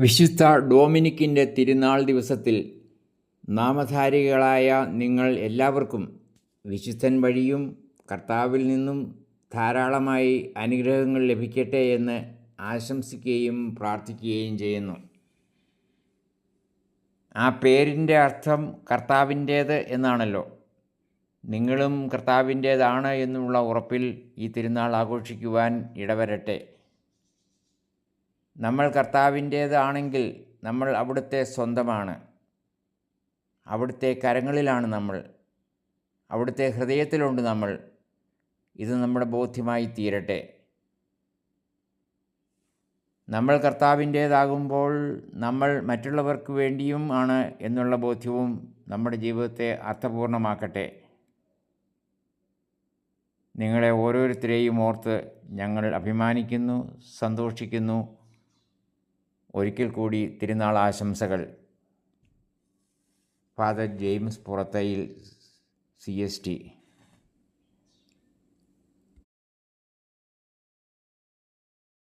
വിശുദ്ധ ഡൊമിനിക്കിൻ്റെ തിരുനാൾ ദിവസത്തിൽ നാമധാരികളായ നിങ്ങൾ എല്ലാവർക്കും വിശുദ്ധൻ വഴിയും കർത്താവിൽ നിന്നും ധാരാളമായി അനുഗ്രഹങ്ങൾ ലഭിക്കട്ടെ എന്ന് ആശംസിക്കുകയും പ്രാർത്ഥിക്കുകയും ചെയ്യുന്നു. ആ പേരിൻ്റെ അർത്ഥം കർത്താവിൻ്റേത് എന്നാണല്ലോ. നിങ്ങളും കർത്താവിൻ്റേതാണ് എന്നുള്ള ഉറപ്പിൽ ഈ തിരുനാൾ ആഘോഷിക്കുവാൻ ഇടവരട്ടെ. നമ്മൾ കർത്താവിൻ്റേതാണെങ്കിൽ നമ്മൾ അവിടുത്തെ സ്വന്തമാണ്. അവിടുത്തെ കരങ്ങളിലാണ് നമ്മൾ, അവിടുത്തെ ഹൃദയത്തിലുണ്ട് നമ്മൾ. ഇത് നമ്മുടെ ബോധ്യമായി തീരട്ടെ. നമ്മൾ കർത്താവിൻ്റേതാകുമ്പോൾ നമ്മൾ മറ്റുള്ളവർക്ക് വേണ്ടിയും ആണ് എന്നുള്ള ബോധ്യവും നമ്മുടെ ജീവിതത്തെ അർത്ഥപൂർണ്ണമാക്കട്ടെ. നിങ്ങളെ ഓരോരുത്തരെയും ഓർത്ത് ഞങ്ങൾ അഭിമാനിക്കുന്നു, സന്തോഷിക്കുന്നു. ഒരിക്കൽ കൂടി തിരുനാൾ ആശംസകൾ. Father James Purathayil, CST.